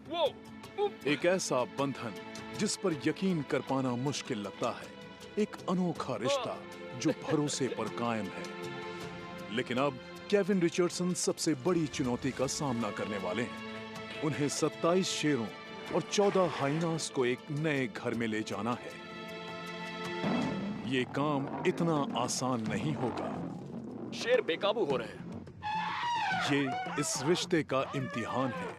एक ऐसा बंधन जिस पर यकीन कर पाना मुश्किल लगता है, एक अनोखा रिश्ता जो भरोसे पर कायम है। लेकिन अब केविन रिचर्डसन सबसे बड़ी चुनौती का सामना करने वाले हैं। उन्हें 27 शेरों और 14 हाइनास को एक नए घर में ले जाना है। ये काम इतना आसान नहीं होगा। शेर बेकाबू हो रहे हैं। ये इस रिश्ते का इम्तिहान है।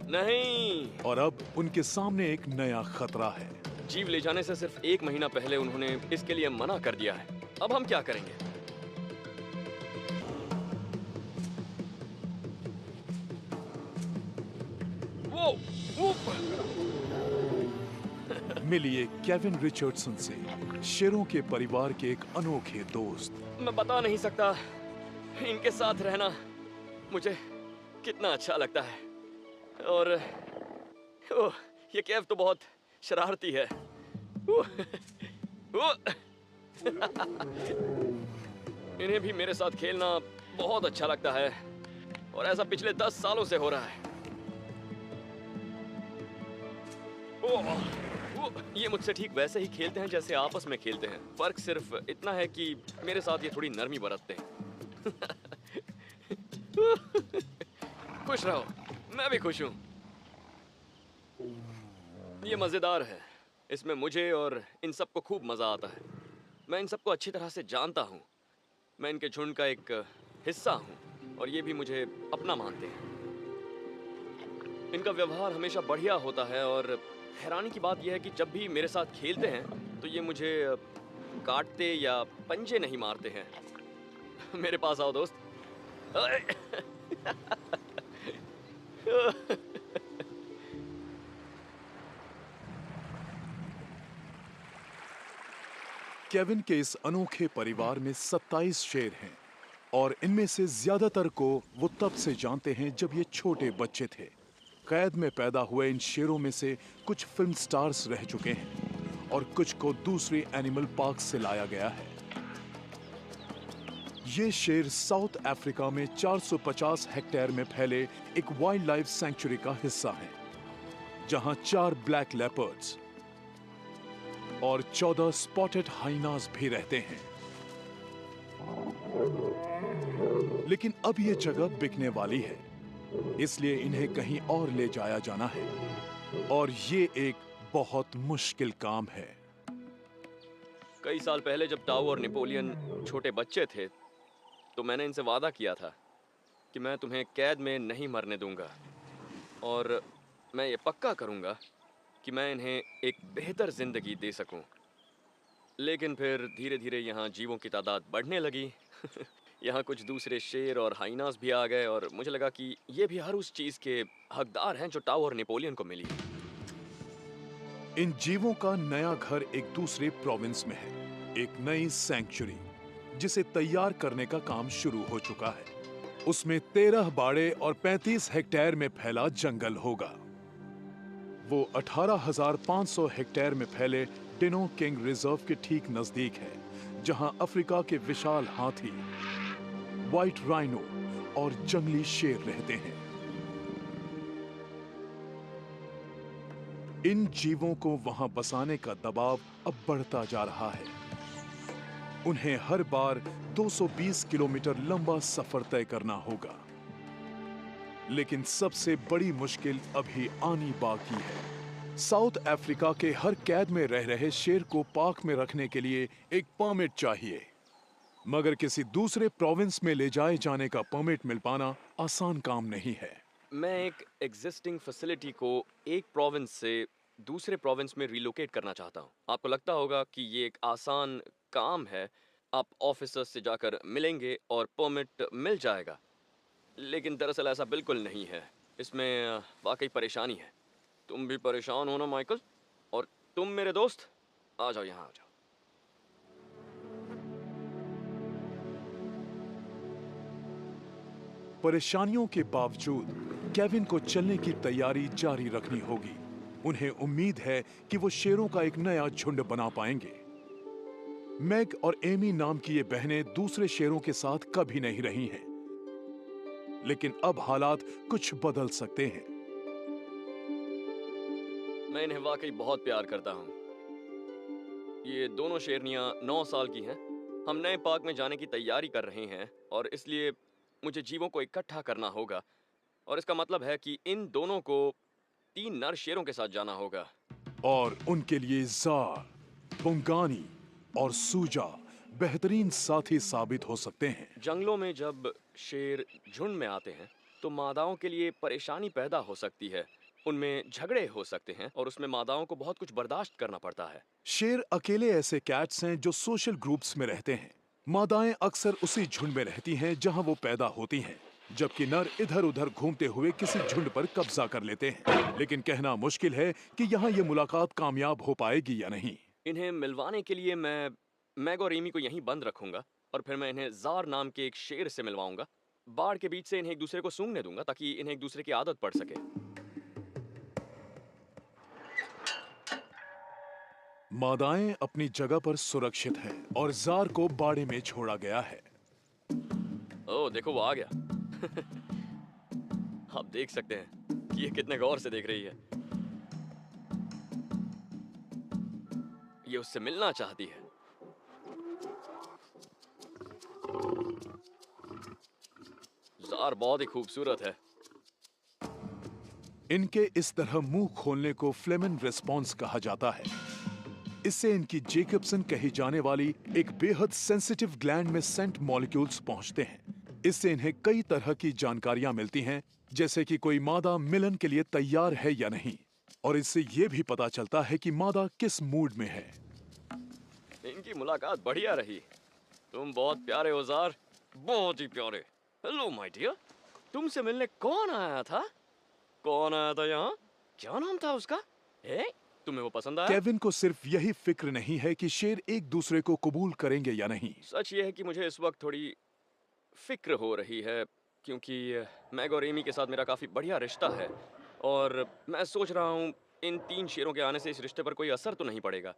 नहीं, और अब उनके सामने एक नया खतरा है। जीव ले जाने से सिर्फ 1 महीना पहले उन्होंने इसके लिए मना कर दिया है। अब हम क्या करेंगे? मिलिए केविन रिचर्डसन से, शेरों के परिवार के एक अनोखे दोस्त। मैं बता नहीं सकता इनके साथ रहना मुझे कितना अच्छा लगता है। और ये केव तो बहुत शरारती है। इन्हें भी मेरे साथ खेलना बहुत अच्छा लगता है और ऐसा पिछले 10 सालों से हो रहा है। ये मुझसे ठीक वैसे ही खेलते हैं जैसे आपस में खेलते हैं। फर्क सिर्फ इतना है कि मेरे साथ ये थोड़ी नरमी बरतते हैं। खुश रहो, मैं भी खुश हूं। ये मजेदार है। इसमें मुझे और इन सबको खूब मजा आता है। मैं इन सबको अच्छी तरह से जानता हूं। मैं इनके झुंड का एक हिस्सा हूं और ये भी मुझे अपना मानते हैं। इनका व्यवहार हमेशा बढ़िया होता है और हैरानी की बात यह है कि जब भी मेरे साथ खेलते हैं तो ये मुझे काटते या पंजे नहीं मारते हैं। मेरे पास आओ दोस्त। केविन के इस अनोखे परिवार में 27 शेर हैं और इनमें से ज्यादातर को वो तब से जानते हैं जब ये छोटे बच्चे थे। कैद में पैदा हुए इन शेरों में से कुछ फिल्म स्टार्स रह चुके हैं और कुछ को दूसरे एनिमल पार्क से लाया गया है। ये शेर साउथ अफ्रीका में 450 हेक्टेयर में फैले एक वाइल्ड लाइफ सैंक्चुरी का हिस्सा है, जहां 4 ब्लैक लेपर्ड्स और 14 स्पॉटेड हाइनास भी रहते हैं। लेकिन अब ये जगह बिकने वाली है, इसलिए इन्हें कहीं और ले जाया जाना है और ये एक बहुत मुश्किल काम है। कई साल पहले जब टाऊ और नेपोलियन छोटे बच्चे थे तो मैंने इनसे वादा किया था कि मैं तुम्हें कैद में नहीं मरने दूंगा और मैं ये पक्का करूंगा कि मैं इन्हें एक बेहतर जिंदगी दे सकूं। लेकिन फिर धीरे धीरे यहाँ जीवों की तादाद बढ़ने लगी। यहाँ कुछ दूसरे शेर और हाइनास भी आ गए और मुझे लगा कि ये भी हर उस चीज के हकदार हैं जो टाऊ और नेपोलियन को मिली। इन जीवों का नया घर एक दूसरे प्रोविंस में है, एक नई सैंक्चुरी जिसे तैयार करने का काम शुरू हो चुका है। उसमें 13 बाड़े और 35 हेक्टेयर में फैला जंगल होगा। वो 18,500 हेक्टेयर में फैले डिनो किंग रिजर्व के ठीक नजदीक है, जहां अफ्रीका के विशाल हाथी, व्हाइट राइनो और जंगली शेर रहते हैं। इन जीवों को वहां बसाने का दबाव अब बढ़ता जा रहा है। उन्हें हर बार 220 किलोमीटर लंबा सफर तय करना होगा। लेकिन सबसे बड़ी मुश्किल अभी आनी बाकी है। साउथ अफ्रीका के हर कैद में रह रहे शेर को पार्क में रखने के लिए एक परमिट चाहिए, मगर किसी दूसरे प्रोविंस में ले जाए जाने का परमिट मिल पाना आसान काम नहीं है। मैं एक एग्जिस्टिंग फैसिलिटी को एक प्रोविंस से दूसरे प्रोविंस में रिलोकेट करना चाहता हूँ। आपको लगता होगा कि ये एक आसान काम है, आप ऑफिसर्स से जाकर मिलेंगे और परमिट मिल जाएगा। लेकिन दरअसल ऐसा बिल्कुल नहीं है। इसमें वाकई परेशानी है। तुम भी परेशान हो ना माइकल? और तुम मेरे दोस्त, आ जाओ यहाँ आ जाओ। परेशानियों के बावजूद केविन को चलने की तैयारी जारी रखनी होगी। उन्हें उम्मीद है कि वो शेरों का एक नया झुंड बना पाएंगे। मैग और एमी नाम की ये बहनें दूसरे शेरों के साथ कभी नहीं रही हैं, लेकिन अब हालात कुछ बदल सकते हैं। मैं इन्हें वाकई बहुत प्यार करता हूँ। ये दोनों शेरनियाँ 9 साल की हैं। हम नए पार्क में जाने की तैयारी कर रहे हैं और इसलिए मुझे जीवों को इकट्ठा करना होगा और इसका मतलब है कि इन दोनों को 3 नर शेरों के साथ जाना होगा। और उनके लिए जार, बुंगानी और सूजा बेहतरीन साथी साबित हो सकते हैं। जंगलों में जब शेर झुंड में आते हैं तो मादाओं के लिए परेशानी पैदा हो सकती है। उनमें झगड़े हो सकते हैं और उसमें मादाओं को बहुत कुछ बर्दाश्त करना पड़ता है। शेर अकेले ऐसे कैट्स हैं जो सोशल ग्रुप्स में रहते हैं। मादाएं अक्सर उसी झुंड में रहती हैं जहां वो पैदा होती हैं, जबकि नर इधर उधर घूमते हुए किसी झुंड पर कब्जा कर लेते हैं। लेकिन कहना मुश्किल है कि यहाँ ये मुलाकात कामयाब हो पाएगी या नहीं। इन्हें मिलवाने के लिए मैं मैग और एमी को यहीं बंद रखूंगा और फिर मैं इन्हें जार नाम के एक शेर से मिलवाऊंगा। बाढ़ के बीच से इन्हें एक दूसरे को सूंघने दूंगा ताकि इन्हें एक दूसरे की आदत पड़ सके। मादाएं अपनी जगह पर सुरक्षित हैं और जार को बाड़े में छोड़ा गया है। ओह देखो वो आ गया। आप देख सकते हैं कि ये कितने गौर से देख रही है। ये उससे मिलना चाहती है। जार बहुत ही खूबसूरत है। इनके इस तरह मुंह खोलने को फ्लेमन रिस्पॉन्स कहा जाता है। इससे इनकी जेकब्सन कही जाने वाली एक बेहद सेंसिटिव ग्लैंड में सेंट मॉलिक्यूल्स पहुंचते हैं। इससे इन्हें कई तरह की जानकारियां मिलती हैं, जैसे कि कोई मादा मिलन के लिए तैयार है या नहीं, और इससे यह भी पता चलता है कि मादा किस मूड में है। इनकी मुलाकात बढ़िया रही। तुम बहुत प्यारे हो जार, बहुत ही प्यारे। हेलो माय डियर, तुमसे मिलने कौन आया था? कौन आया था यहाँ? क्या नाम था उसका? तुम्हें वो पसंद आया? केविन को सिर्फ यही फिक्र नहीं है कि शेर एक दूसरे को कबूल करेंगे या नहीं। सच ये है कि मुझे इस वक्त थोड़ी फिक्र हो रही है क्योंकि मैग और एमी के साथ मेरा काफ़ी बढ़िया रिश्ता है और मैं सोच रहा हूँ इन 3 शेरों के आने से इस रिश्ते पर कोई असर तो नहीं पड़ेगा।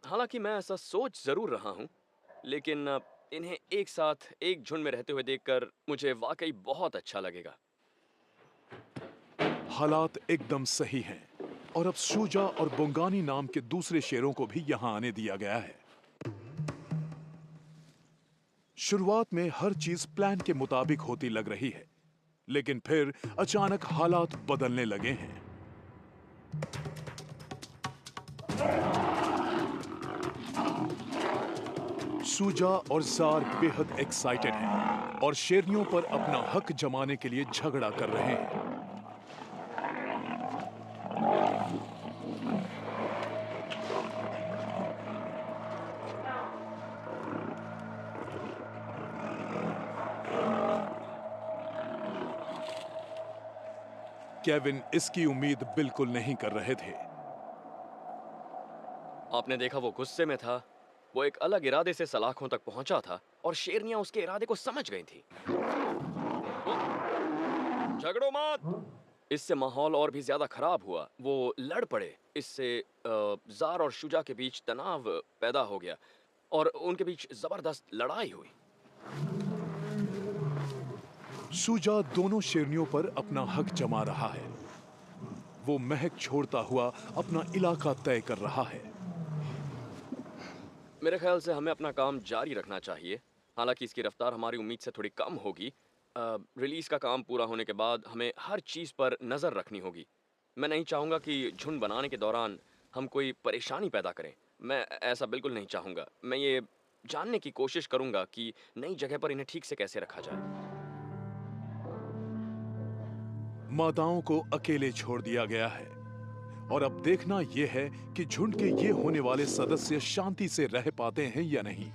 हालांकि मैं ऐसा सोच ज़रूर रहा हूँ, लेकिन इन्हें एक साथ एक झुंड में रहते हुए देखकर मुझे वाकई बहुत अच्छा लगेगा। हालात एकदम सही हैं और अब शूजा और बुंगानी नाम के दूसरे शेरों को भी यहां आने दिया गया है। शुरुआत में हर चीज प्लान के मुताबिक होती लग रही है, लेकिन फिर अचानक हालात बदलने लगे हैं। शूजा और जार बेहद एक्साइटेड हैं और शेरनियों पर अपना हक जमाने के लिए झगड़ा कर रहे हैं। केविन इसकी उम्मीद बिल्कुल नहीं कर रहे थे। आपने देखा वो गुस्से में था। वो एक अलग इरादे से सलाखों तक पहुंचा था और शेरनियां उसके इरादे को समझ गई थी। झगड़ो मत! इससे माहौल और भी ज्यादा खराब हुआ। वो लड़ पड़े। इससे जार और शुजा के बीच तनाव पैदा हो गया और उनके बीच जबरदस्त लड़ाई हुई। शूजा दोनों शेरनियों पर अपना हक जमा रहा है। वो महक छोड़ता हुआ अपना इलाका तय कर रहा है। मेरे ख्याल से हमें अपना काम जारी रखना चाहिए। हालांकि इसकी रफ्तार हमारी उम्मीद से थोड़ी कम होगी। रिलीज का काम पूरा होने के बाद हमें हर चीज़ पर नज़र रखनी होगी। मैं नहीं चाहूँगा कि झुंड बनाने के दौरान हम कोई परेशानी पैदा करें। मैं ऐसा बिल्कुल नहीं चाहूँगा। मैं ये जानने की कोशिश करूँगा कि नई जगह पर इन्हें ठीक से कैसे रखा जाए। मादाओं को अकेले छोड़ दिया गया है और अब देखना यह है कि झुंड के ये होने वाले सदस्य शांति से रह पाते हैं या नहीं।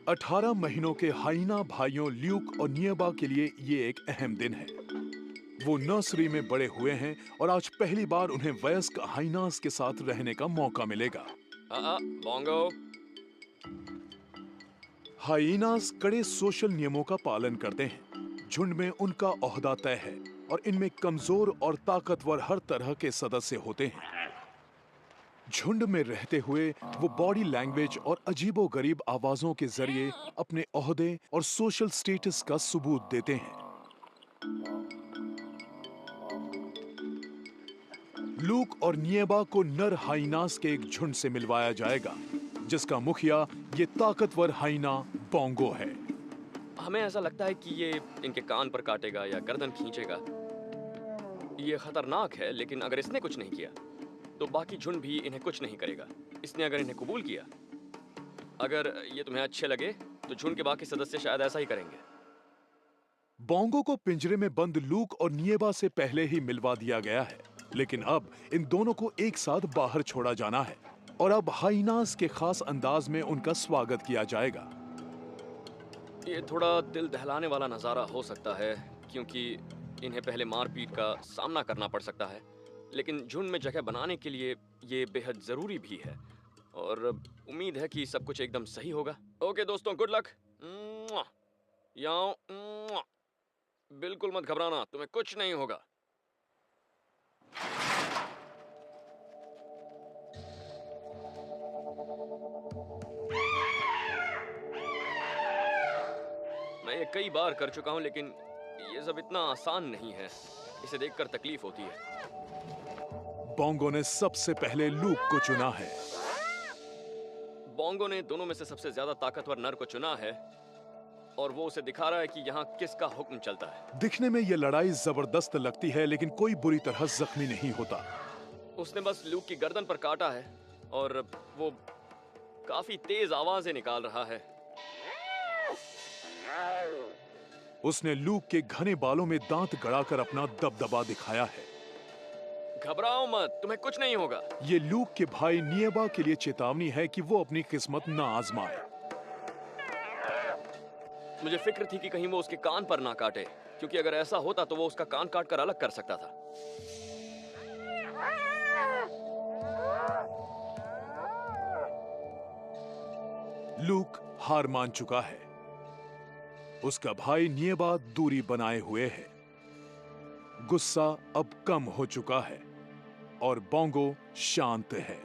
अठारह महीनों के हाइना भाइयों ल्यूक और नियबा के लिए ये एक अहम दिन है। वो नर्सरी में बड़े हुए हैं और आज पहली बार उन्हें वयस्क हाइनास के साथ रहने का मौका मिलेगा। बोंगो। हाइनास कड़े सोशल नियमों का पालन करते हैं। झुंड में उनका ओहदा तय है और इनमें कमजोर और ताकतवर हर तरह के सदस्य होते हैं। झुंड में रहते हुए वो बॉडी लैंग्वेज और अजीबोगरीब आवाजों के जरिए अपने ओहदे और सोशल स्टेटस का सबूत देते हैं। लूक और निएबा को नर हाइनास के एक झुंड से मिलवाया जाएगा, जिसका मुखिया ये ताकतवर हाइना बोंगो है। हमें ऐसा लगता है कि ये इनके कान पर काटेगा या गर्दन खींचेगा। ये खतरनाक है, लेकिन अगर इसने कुछ नहीं किया तो बाकी झुंड भी इन्हें कुछ नहीं करेगा। इसने अगर इन्हें कबूल किया, अगर ये तुम्हें अच्छे लगे, तो झुंड के बाकी सदस्य शायद ऐसा ही करेंगे। बोंगो को पिंजरे में बंद लूक और निएबा से पहले ही मिलवा दिया गया है, लेकिन अब इन दोनों को एक साथ बाहर छोड़ा जाना है और अब हाइनास के खास अंदाज में उनका स्वागत किया जाएगा। ये थोड़ा दिल दहलाने वाला नज़ारा हो सकता है, क्योंकि इन्हें पहले मारपीट का सामना करना पड़ सकता है, लेकिन झुंड में जगह बनाने के लिए ये बेहद ज़रूरी भी है और उम्मीद है कि सब कुछ एकदम सही होगा। ओके दोस्तों, गुड लक। यहाँ बिल्कुल मत घबराना, तुम्हें कुछ नहीं होगा। मैं ये कई बार कर चुका हूँ, लेकिन ये सब इतना आसान नहीं है। इसे देखकर तकलीफ होती है। बोंगो ने सबसे पहले लूक को चुना है। बोंगो ने दोनों में से सबसे ज्यादा ताकतवर नर को चुना है और वो उसे दिखा रहा है कि यहाँ किसका हुक्म चलता है। दिखने में यह लड़ाई जबरदस्त लगती है, लेकिन कोई बुरी तरह जख्मी नहीं होता। उसने बस लूक की गर्दन पर काटा है और वो काफी तेज आवाजें निकाल रहा है। उसने लूक के घने बालों में दांत गड़ाकर अपना दबदबा दिखाया है। घबराओ मत, तुम्हें कुछ नहीं होगा। ये लूक के भाई निएबा के लिए चेतावनी है कि वो अपनी किस्मत ना आजमाए। मुझे फिक्र थी कि कहीं वो उसके कान पर ना काटे, क्योंकि अगर ऐसा होता तो वो उसका कान काट कर अलग कर सकता था। लूक हार मान चुका है। उसका भाई निएबा दूरी बनाए हुए है। गुस्सा अब कम हो चुका है और बोंगो शांत है।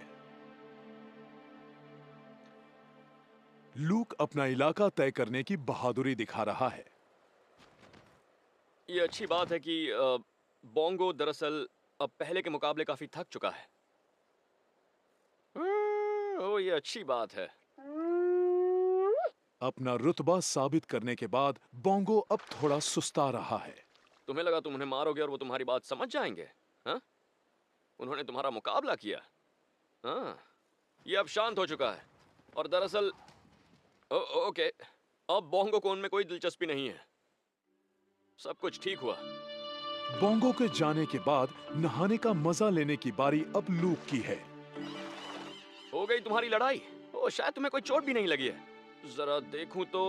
लूक अपना इलाका तय करने की बहादुरी दिखा रहा है। ये अच्छी बात है कि बोंगो दरअसल अब पहले के मुकाबले काफी थक चुका है। ओ, ये अच्छी बात है। अपना रुतबा साबित करने के बाद बोंगो अब थोड़ा सुस्ता रहा है। तुम्हें लगा तुम उन्हें मारोगे और वो तुम्हारी बात समझ जाएंगे? हाँ? उन्होंने तुम्हारा मुकाबला किया। हाँ, ये अब शांत हो चुका है और दरअसल ओके, अब बोंगो को उनमें कोई दिलचस्पी नहीं है। सब कुछ ठीक हुआ। बोंगो के जाने के बाद नहाने का मजा लेने की बारी अब लूक की है। हो गई तुम्हारी लड़ाई? ओ, शायद तुम्हें कोई चोट भी नहीं लगी है। जरा देखूं तो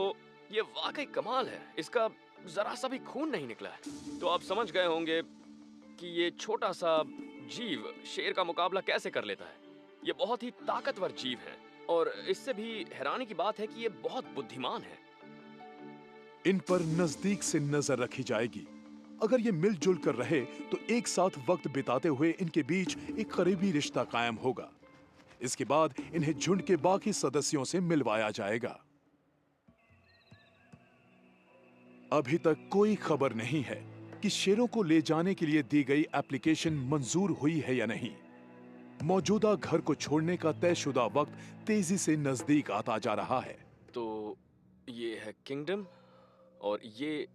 ये वाकई कमाल है। इसका जरा सा भी खून नहीं निकला है। तो आप समझ गए होंगे कि ये छोटा सा जीव शेर का मुकाबला कैसे कर लेता है। ये बहुत ही ताकतवर जीव है और इससे भी हैरानी की बात है कि ये बहुत बुद्धिमान है। इन पर नजदीक से नजर रखी जाएगी। अगर ये मिलजुल कर रहे तो एक साथ वक्त बिताते हुए इनके बीच एक करीबी रिश्ता कायम होगा। इसके बाद इन्हें झुंड के बाकी सदस्यों से मिलवाया जाएगा। अभी तक कोई खबर नहीं है कि शेरों को ले जाने के लिए दी गई एप्लीकेशन मंजूर हुई है या नहीं। मौजूदा घर को छोड़ने का तयशुदा वक्त तेजी से नजदीक आता जा रहा है। तो ये है किंगडम और ये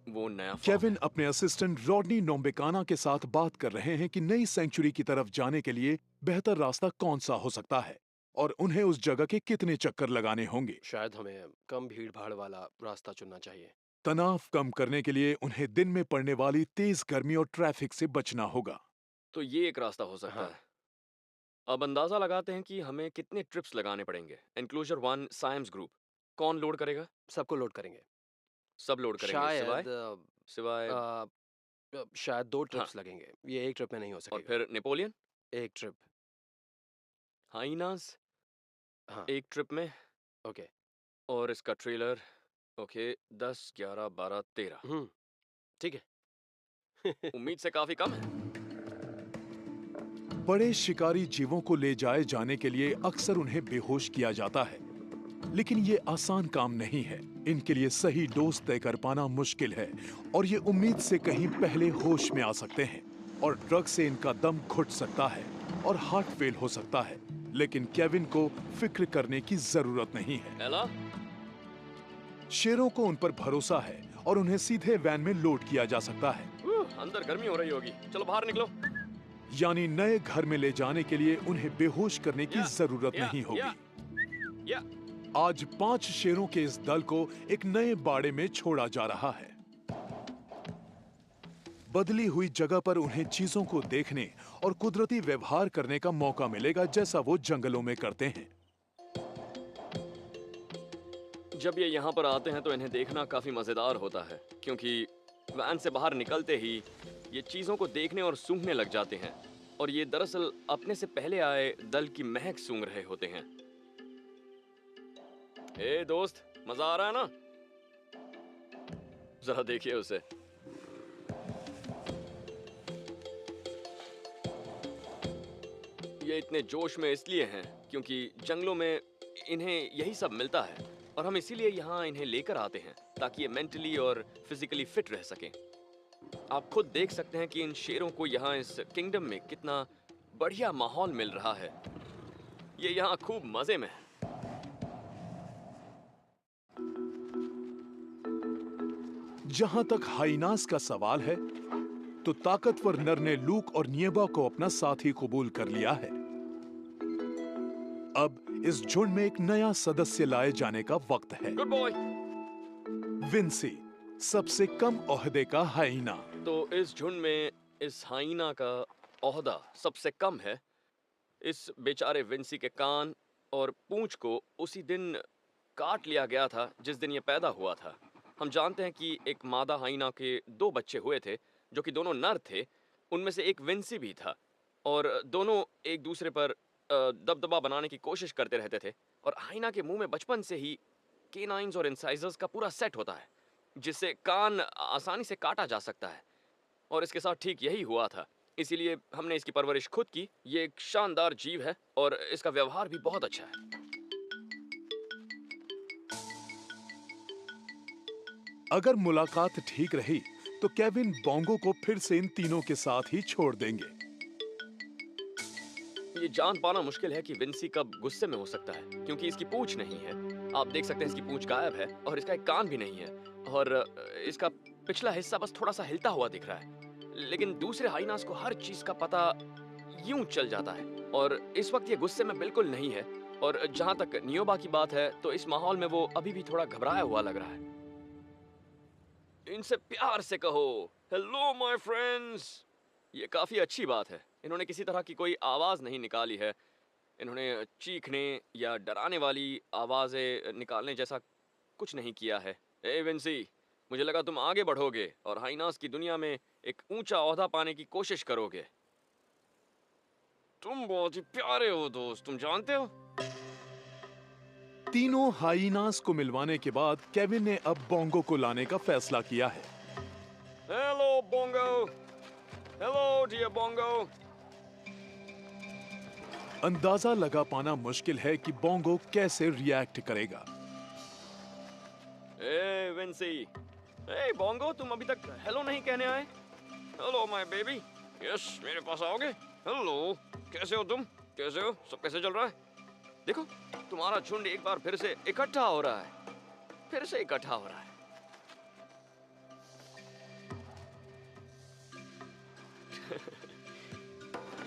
वो नया फार्म। केविन अपने असिस्टेंट रॉडनी नोम्बेकाना के साथ बात कर रहे हैं कि नई सेंचुरी की तरफ जाने के लिए बेहतर रास्ता कौन सा हो सकता है और उन्हें उस जगह के कितने चक्कर लगाने होंगे। शायद हमें कम भीड़ भाड़ वाला रास्ता चुनना चाहिए। तनाव कम करने के लिए उन्हें दिन में पड़ने वाली तेज गर्मी और ट्रैफिक से बचना होगा। तो ये एक रास्ता हो सकता हाँ। है। अब अंदाजा लगाते हैं कि हमें कितने ट्रिप्स लगाने पड़ेंगे। एनक्लोजर 1 साइम्स ग्रुप कौन लोड करेगा? सबको लोड करेंगे। सब लोड करेंगे सिवाय सिवाय शायद 2 हाँ, ट्रिप्स लगेंगे। ये एक ट्रिप में नहीं हो और सकेगा। फिर नेपोलियन, एक ट्रिप। हाइनास हाँ, एक ट्रिप में, ओके। और इसका ट्रेलर। ओके, 10, 11, 12, 13। ठीक है। उम्मीद से काफी कम है। बड़े शिकारी जीवों को ले जाए जाने के लिए अक्सर उन्हें बेहोश किया जाता है, लेकिन ये आसान काम नहीं है। इनके लिए सही डोज तय कर पाना मुश्किल है और ये उम्मीद से कहीं पहले होश में आ सकते हैं और ड्रग से इनका दम घुट सकता है और हार्ट फेल हो सकता है। लेकिन केविन को फिक्र करने की जरूरत नहीं है। एला, शेरों को उन पर भरोसा है और उन्हें सीधे वैन में लोड किया जा सकता है। अंदर गर्मी हो रही होगी, चलो बाहर निकलो। यानी नए घर में ले जाने के लिए उन्हें बेहोश करने की जरूरत नहीं होगी। या आज 5 शेरों के इस दल को एक नए बाड़े में छोड़ा जा रहा है। बदली हुई जगह पर उन्हें चीजों को देखने और कुदरती व्यवहार करने का मौका मिलेगा जैसा वो जंगलों में करते हैं। जब ये यहाँ पर आते हैं तो इन्हें देखना काफी मजेदार होता है, क्योंकि वैन से बाहर निकलते ही ये चीजों को देखने और सूंघने लग जाते हैं और ये दरअसल अपने से पहले आए दल की महक सूंघ रहे होते हैं। ए दोस्त, मजा आ रहा है ना? जरा देखिए उसे। ये इतने जोश में इसलिए हैं क्योंकि जंगलों में इन्हें यही सब मिलता है और हम इसीलिए यहाँ इन्हें लेकर आते हैं ताकि ये मेंटली और फिजिकली फिट रह सकें। आप खुद देख सकते हैं कि इन शेरों को यहाँ इस किंगडम में कितना बढ़िया माहौल मिल रहा है। ये यहाँ खूब मजे में है। जहां तक हाइनास का सवाल है तो ताकतवर नर ने लूक और नियबा को अपना साथी कबूल कर लिया है। अब इस झुंड में एक नया सदस्य लाए जाने का वक्त है। Good boy. विंसी, सबसे कम ओहदे का हाइना। तो इस झुंड में इस हाइना का ओहदा सबसे कम है। इस बेचारे विंसी के कान और पूंछ को उसी दिन काट लिया गया था जिस दिन ये पैदा हुआ था। हम जानते हैं कि एक मादा हाइना के 2 बच्चे हुए थे जो कि दोनों नर थे। उनमें से एक विंसी भी था और दोनों एक दूसरे पर दबदबा बनाने की कोशिश करते रहते थे। और हाइना के मुंह में बचपन से ही केनाइन्स और इंसाइजर्स का पूरा सेट होता है जिससे कान आसानी से काटा जा सकता है और इसके साथ ठीक यही हुआ था। इसीलिए हमने इसकी परवरिश खुद की। ये एक शानदार जीव है और इसका व्यवहार भी बहुत अच्छा है। अगर मुलाकात ठीक रही तो केविन बोंगो को फिर से इन तीनों के साथ ही छोड़ देंगे। ये जान पाना मुश्किल है कि विंसी कब गुस्से में हो सकता है क्योंकि इसकी पूंछ नहीं है। आप देख सकते हैं इसकी पूंछ गायब है और इसका एक कान भी नहीं है और इसका पिछला हिस्सा बस थोड़ा सा हिलता हुआ दिख रहा है। लेकिन दूसरे हाइनास को हर चीज का पता यूं चल जाता है और इस वक्त ये गुस्से में बिल्कुल नहीं है। और जहां तक नियोबा की बात है तो इस माहौल में वो अभी भी थोड़ा घबराया हुआ लग रहा है। इनसे प्यार से कहो, हेलो माय फ्रेंड्स। ये काफी अच्छी बात है। इन्होंने किसी तरह की कोई आवाज नहीं निकाली है। इन्होंने चीखने या डराने वाली आवाजें निकालने जैसा कुछ नहीं किया है। ए विंसी, मुझे लगा तुम आगे बढ़ोगे और हाइनास की दुनिया में एक ऊंचा ओहदा पाने की कोशिश करोगे। तुम बहुत ही प्यारे हो दोस्त, तुम जानते हो। तीनों हाइनास को मिलवाने के बाद केविन ने अब बोंगो को लाने का फैसला किया है। Hello Bongo, hello dear Bongo. अंदाजा लगा पाना मुश्किल है कि बोंगो कैसे रिएक्ट करेगा। ए विंसी, ए बोंगो, तुम अभी तक हेलो नहीं कहने आए। Hello my baby. यस, मेरे पास आओगे। हेलो, कैसे हो तुम? कैसे हो? सब कैसे चल रहा है? देखो, तुम्हारा झुंड एक बार फिर से इकट्ठा हो रहा है। फिर से इकट्ठा हो रहा है।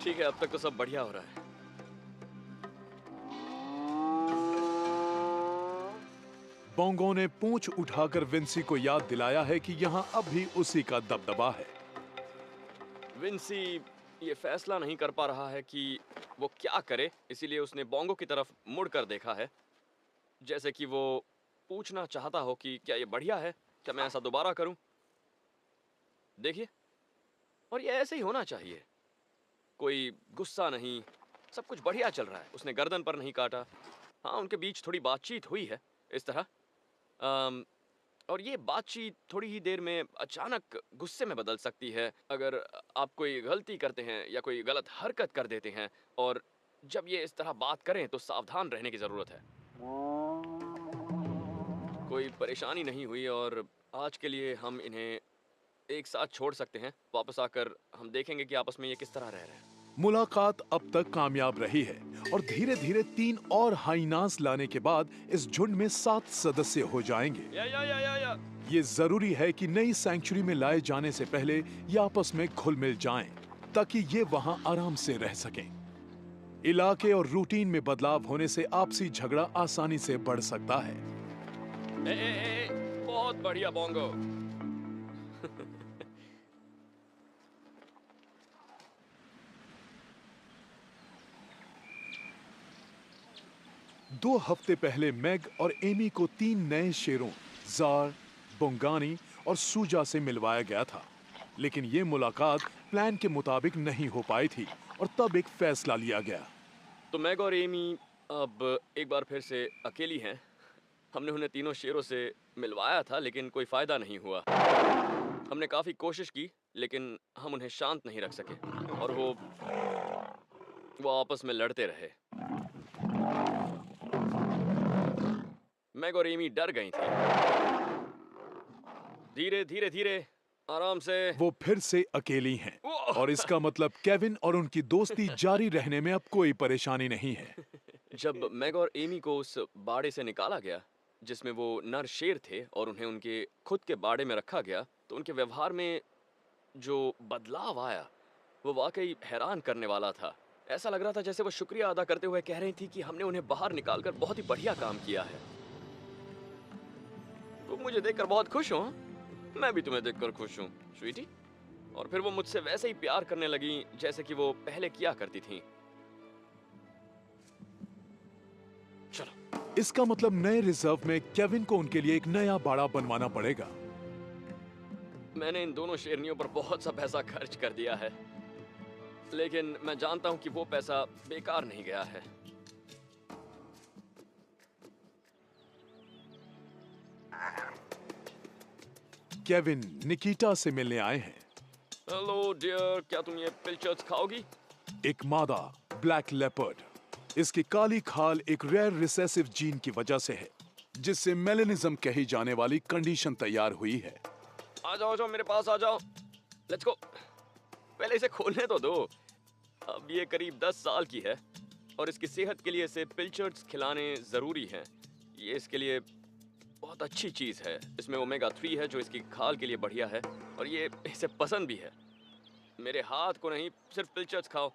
ठीक है, अब तक तो सब बढ़िया हो रहा है। बोंगो ने पूंछ उठाकर विंसी को याद दिलाया है कि यहाँ अब भी उसी का दबदबा है। विंसी ये फैसला नहीं कर पा रहा है कि वो क्या करे, इसीलिए उसने बोंगो की तरफ मुड़कर देखा है, जैसे कि वो पूछना चाहता हो कि क्या ये बढ़िया है, क्या मैं ऐसा दोबारा करूं। देखिए, और ये ऐसे ही होना चाहिए। कोई गुस्सा नहीं, सब कुछ बढ़िया चल रहा है। उसने गर्दन पर नहीं काटा। हाँ, उनके बीच थोड़ी बातचीत हुई है इस तरह, और ये बातचीत थोड़ी ही देर में अचानक गुस्से में बदल सकती है अगर आप कोई गलती करते हैं या कोई गलत हरकत कर देते हैं। और जब ये इस तरह बात करें तो सावधान रहने की ज़रूरत है। कोई परेशानी नहीं हुई और आज के लिए हम इन्हें एक साथ छोड़ सकते हैं। वापस आकर हम देखेंगे कि आपस में ये किस तरह रह रहे हैं। मुलाकात अब तक कामयाब रही है और धीरे धीरे 3 और हाइनास लाने के बाद इस झुंड में 7 सदस्य हो जाएंगे। या। ये जरूरी है कि नई सैंक्चुरी में लाए जाने से पहले ये आपस में घुल मिल जाएं, ताकि ये वहां आराम से रह सकें। इलाके और रूटीन में बदलाव होने से आपसी झगड़ा आसानी से बढ़ सकता है। बहुत बढ़िया बोंगो। दो हफ्ते पहले मैग और एमी को 3 नए शेरों जार, बोंगानी और सूजा से मिलवाया गया था, लेकिन ये मुलाकात प्लान के मुताबिक नहीं हो पाई थी और तब एक फैसला लिया गया। तो मैग और एमी अब एक बार फिर से अकेली हैं। हमने उन्हें तीनों शेरों से मिलवाया था, लेकिन कोई फायदा नहीं हुआ। हमने काफी कोशिश की, लेकिन हम उन्हें शांत नहीं रख सके और वो आपस में लड़ते रहे। मैग और एमी डर गई थी। धीरे धीरे धीरे आराम से वो फिर से अकेली हैं और इसका मतलब केविन और उनकी दोस्ती जारी रहने में अब कोई परेशानी नहीं है। जब मैग और एमी को उस बाड़े से निकाला गया जिसमें वो नर शेर थे और उन्हें उनके खुद के बाड़े में रखा गया, तो उनके व्यवहार में जो बदलाव आया वो वाकई हैरान करने वाला था। ऐसा लग रहा था जैसे वो शुक्रिया अदा करते हुए कह रही थी कि हमने उन्हें बाहर निकालकर बहुत ही बढ़िया काम किया है। तुम मुझे देखकर बहुत खुश हो? मैं भी तुम्हें देखकर खुश हूँ स्वीटी। और फिर वो मुझसे वैसे ही प्यार करने लगी जैसे कि वो पहले किया करती थी। चलो। इसका मतलब नए रिजर्व में केविन को उनके लिए एक नया बाड़ा बनवाना पड़ेगा। मैंने इन दोनों शेरनियों पर बहुत सा पैसा खर्च कर दिया है, लेकिन मैं जानता हूँ कि वो पैसा बेकार नहीं गया है। केविन निकिता से मिलने आए हैं। हेलो डियर, क्या तुम ये पिलचर्स खाओगी? एक मादा ब्लैक लेपर्ड। इसकी काली खाल एक रेयर रिसेसिव जीन की वजह से है, जिससे मेलेनिज्म कही जाने वाली कंडीशन तैयार हुई है। आ जाओ मेरे पास आ जाओ। Let's go. पहले इसे खोलने तो दो। अब ये करीब 10 साल की है और इसकी सेहत के लिए इसे पिलचर्स खिलाने जरूरी हैं। ये इसके लिए बहुत अच्छी चीज है। इसमें ओमेगा 3 है जो इसकी खाल के लिए बढ़िया है और ये इसे पसंद भी है। मेरे हाथ को नहीं, सिर्फ पिलचर्स खाओ।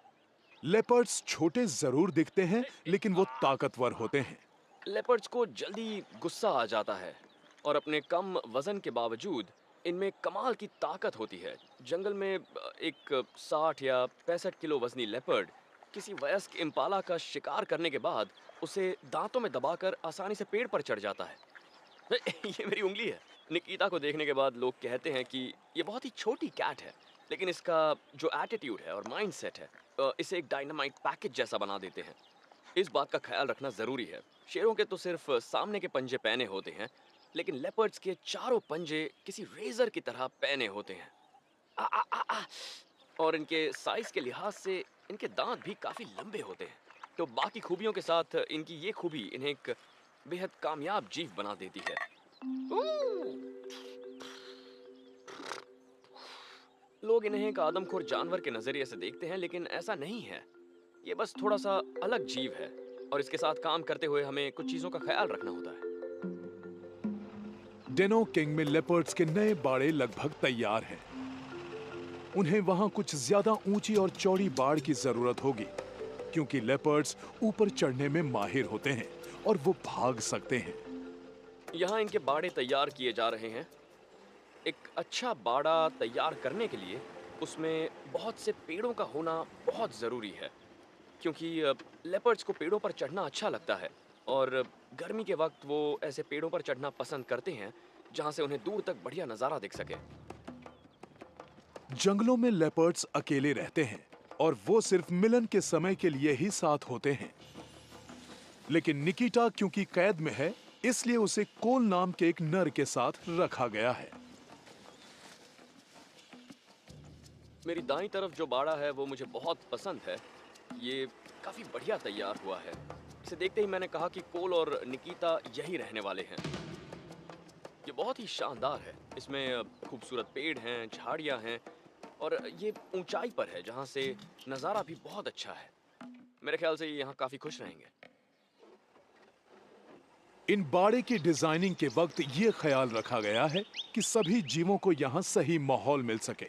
लेपर्ड्स छोटे जरूर दिखते हैं, लेकिन वो ताकतवर होते हैं। लेपर्ड्स को जल्दी गुस्सा आ जाता है और अपने कम वजन के बावजूद इनमें कमाल की ताकत होती है। जंगल में एक 60 या 65 किलो वजनी लेपर्ड किसी वयस्क इम्पाला का शिकार करने के बाद उसे दांतों में दबाकर आसानी से पेड़ पर चढ़ जाता है। ये मेरी उंगली है। निकिता को देखने के बाद लोग कहते हैं कि ये बहुत ही छोटी कैट है, लेकिन इसका जो एटीट्यूड है और माइंडसेट है इसे एक डायनामाइट पैकेज जैसा बना देते हैं। इस बात का ख्याल रखना जरूरी है। शेरों के तो सिर्फ सामने के पंजे पहने होते हैं, लेकिन लेपर्ड्स के चारों पंजे किसी रेजर की तरह पहने होते हैं। आ, आ, आ, आ। और इनके साइज के लिहाज से इनके दांत भी काफी लंबे होते हैं। तो बाकी खूबियों के साथ इनकी ये खूबी इन्हें एक बेहद कामयाब जीव बना देती है। लोग इन्हें एक आदमखोर जानवर के नजरिए से देखते हैं, लेकिन ऐसा नहीं है। ये बस थोड़ा सा अलग जीव है और इसके साथ काम करते हुए हमें कुछ चीजों का ख्याल रखना होता है। डेनो किंग में लेपर्ड्स के नए बाड़े लगभग तैयार हैं। उन्हें वहां कुछ ज्यादा ऊंची और चौड़ी बाड़ की जरूरत होगी, क्योंकि लेपर्ड्स ऊपर चढ़ने में माहिर होते हैं और वो भाग सकते हैं। यहाँ इनके बाड़े तैयार किए जा रहे हैं। एक अच्छा बाड़ा तैयार करने के लिए उसमें बहुत से पेड़ों का होना बहुत ज़रूरी है, क्योंकि लेपर्ड्स को पेड़ों पर चढ़ना अच्छा लगता है और गर्मी के वक्त वो ऐसे पेड़ों पर चढ़ना पसंद करते हैं जहाँ से उन्हें दूर तक बढ़िया नज़ारा दिख सके। जंगलों में लेपर्ड्स अकेले रहते हैं और वो सिर्फ मिलन के समय के लिए ही साथ होते हैं। लेकिन निकिता क्योंकि कैद में है, इसलिए उसे कोल नाम के एक नर के साथ रखा गया है। मेरी दाईं तरफ जो बाड़ा है वो मुझे बहुत पसंद है। ये काफ़ी बढ़िया तैयार हुआ है। इसे देखते ही मैंने कहा कि कोल और निकिता यही रहने वाले हैं। ये बहुत ही शानदार है। इसमें खूबसूरत पेड़ हैं, झाड़ियाँ हैं और ये ऊंचाई पर है जहाँ से नज़ारा भी बहुत अच्छा है। मेरे ख्याल से ये यहाँ काफ़ी खुश रहेंगे। इन बाड़े की डिजाइनिंग के वक्त ये ख्याल रखा गया है कि सभी जीवों को यहाँ सही माहौल मिल सके।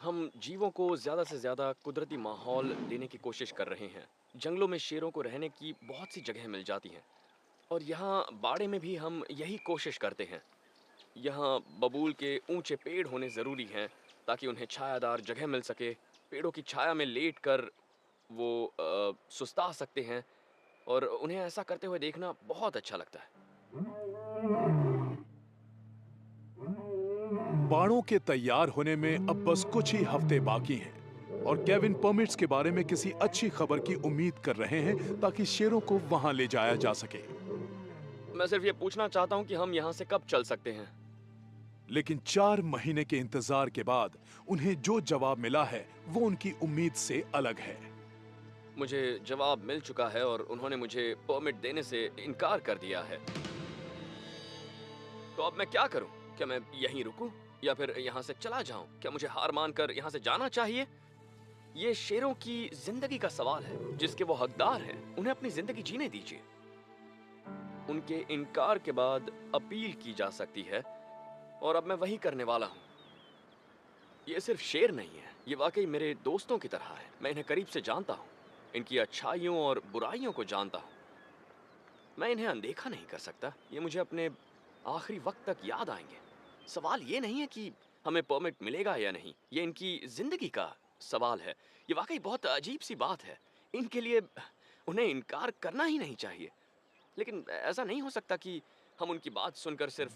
हम जीवों को ज़्यादा से ज़्यादा कुदरती माहौल देने की कोशिश कर रहे हैं। जंगलों में शेरों को रहने की बहुत सी जगह मिल जाती हैं और यहाँ बाड़े में भी हम यही कोशिश करते हैं। यहाँ बबूल के ऊंचे पेड़ होने ज़रूरी हैं ताकि उन्हें छायादार जगह मिल सके। पेड़ों की छाया में लेटकर वो सुस्ता सकते हैं और उन्हें ऐसा करते हुए देखना बहुत अच्छा लगता है। बाड़ों के तैयार होने में अब बस कुछ ही हफ्ते बाकी हैं और केविन परमिट्स के बारे में किसी अच्छी खबर की उम्मीद कर रहे हैं ताकि शेरों को वहां ले जाया जा सके। मैं सिर्फ ये पूछना चाहता हूँ कि हम यहाँ से कब चल सकते हैं? लेकिन 4 महीने के इंतजार के बाद उन्हें जो जवाब मिला है वो उनकी उम्मीद से अलग है। मुझे जवाब मिल चुका है और उन्होंने मुझे परमिट देने से इनकार कर दिया है। तो अब मैं क्या करूं? क्या मैं यहीं रुकूं या फिर यहाँ से चला जाऊं? क्या मुझे हार मानकर यहाँ से जाना चाहिए? ये शेरों की जिंदगी का सवाल है जिसके वो हकदार हैं। उन्हें अपनी जिंदगी जीने दीजिए। उनके इनकार के बाद अपील की जा सकती है और अब मैं वही करने वाला हूँ। ये सिर्फ शेर नहीं है, ये वाकई मेरे दोस्तों की तरह है। मैं इन्हें करीब से जानता हूँ, इनकी अच्छाइयों और बुराइयों को जानता हूँ। मैं इन्हें अनदेखा नहीं कर सकता। ये मुझे अपने आखिरी वक्त तक याद आएंगे। सवाल ये नहीं है कि हमें परमिट मिलेगा या नहीं, ये इनकी जिंदगी का सवाल है। ये वाकई बहुत अजीब सी बात है। इनके लिए उन्हें इनकार करना ही नहीं चाहिए। लेकिन ऐसा नहीं हो सकता कि हम उनकी बात सुनकर सिर्फ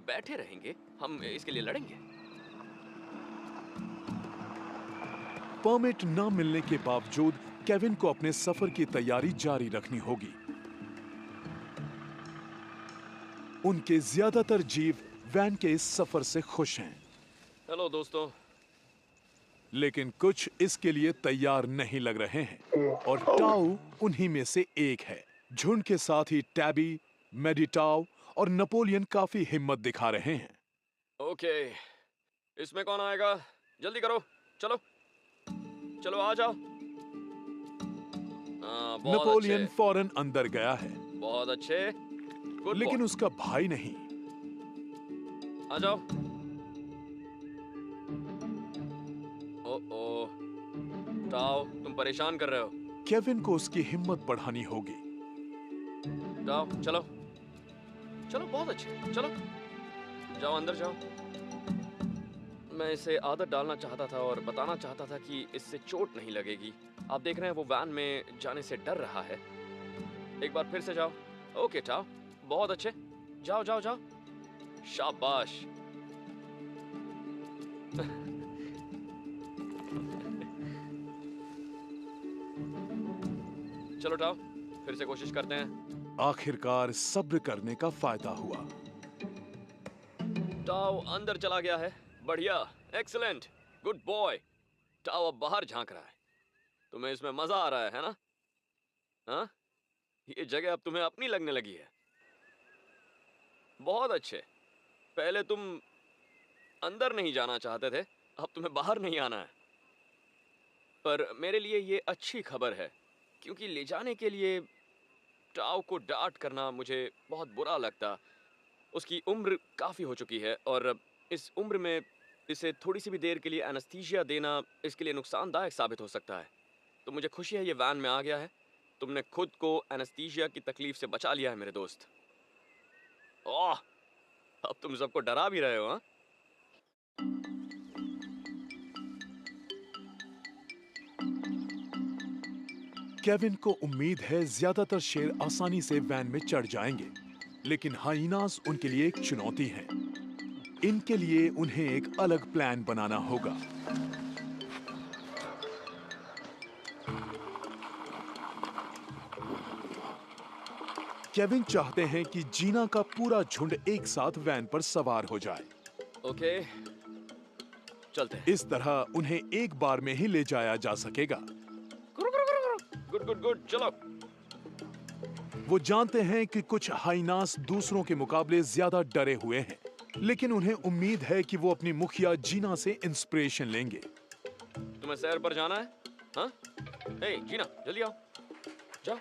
बैठे रहेंगे। हम इसके लिए लड़ेंगे। परमिट न मिलने के बावजूद केविन को अपने सफर की तैयारी जारी रखनी होगी। उनके ज्यादातर जीव वैन के इस सफर से खुश हैं, हेलो दोस्तों। लेकिन कुछ इसके लिए तैयार नहीं लग रहे हैं और टाउ उन्हीं में से एक है। झुंड के साथ ही टैबी, मेडिटाओ और नेपोलियन काफी हिम्मत दिखा रहे हैं। ओके, इसमें कौन आएगा? जल्दी करो, चलो चलो आ जाओ। बहुत नेपोलियन अच्छे, फौरन अंदर गया है, बहुत अच्छे। गुड लेकिन बॉय। उसका भाई नहीं। आ जाओ। ओ ओ, टाओ तुम परेशान कर रहे हो। केविन को उसकी हिम्मत बढ़ानी होगी। टाओ चलो चलो, बहुत अच्छे, चलो जाओ, अंदर जाओ। मैं इसे आदत डालना चाहता था और बताना चाहता था कि इससे चोट नहीं लगेगी। आप देख रहे हैं वो वैन में जाने से डर रहा है। एक बार फिर से जाओ। ओके टाओ, बहुत अच्छे, जाओ जाओ जाओ, शाबाश। चलो टाओ, फिर से कोशिश करते हैं। आखिरकार सब्र करने का फायदा हुआ। टाओ अंदर चला गया है। बढ़िया, एक्सीलेंट, गुड बॉय। टाओ अब बाहर झांक रहा है। तुम्हें इसमें मजा आ रहा है ना? हाँ, ये जगह अब तुम्हें अपनी लगने लगी है। बहुत अच्छे। पहले तुम अंदर नहीं जाना चाहते थे, अब तुम्हें बाहर नहीं आना है। पर मेरे लिए ये अच्छी खबर है, क्योंकि ले जाने के लिए टाओ को डांट करना मुझे बहुत बुरा लगता। उसकी उम्र काफ़ी हो चुकी है और इस उम्र में इसे थोड़ी सी भी देर के लिए एनेस्थीसिया देना इसके लिए नुकसानदायक साबित हो सकता है। तो मुझे खुशी है ये वैन में आ गया है। तुमने खुद को एनेस्थीसिया की तकलीफ से बचा लिया है मेरे दोस्त। ओह, अब तुम सबको डरा भी रहे हो, हाँ? केविन को उम्मीद है ज्यादातर शेर आसानी से वैन में चढ़ जाएंगे, लेकिन हाइनास उनके लिए एक चुनौती है। इनके लिए उन्हें एक अलग प्लान बनाना होगा। केविन चाहते हैं कि जीना का पूरा झुंड एक साथ वैन पर सवार हो जाए। ओके, चलते हैं। इस तरह उन्हें एक बार में ही ले जाया जा सकेगा। गुड गुड गुड, चलो। वो जानते हैं कि कुछ हाइनास दूसरों के मुकाबले ज्यादा डरे हुए हैं, लेकिन उन्हें उम्मीद है कि वो अपनी मुखिया जीना से इंस्पिरेशन लेंगे। तुम्हें सैर पर जाना है? हाँ? ए, जीना, जल्दी आओ। जाओ।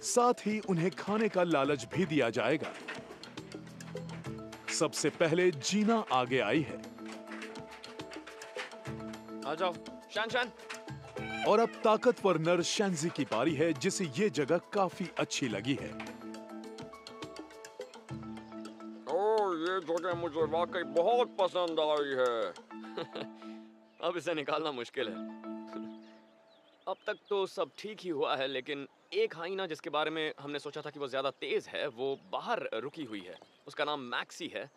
साथ ही उन्हें खाने का लालच भी दिया जाएगा। सबसे पहले जीना आगे आई है आ जाओ, शान शान। और अब ताकतवर नर शैंजी की बारी है, जिसे ये जगह काफी अच्छी लगी है। ओह, ये जगह मुझे वाकई बहुत पसंद आई है। अब इसे निकालना मुश्किल है। अब तक तो सब ठीक ही हुआ है, लेकिन एक हाइना जिसके बारे में हमने सोचा था कि वो ज़्यादा तेज़ है, वो बाहर रुकी हुई है। उसका नाम मैक्सी है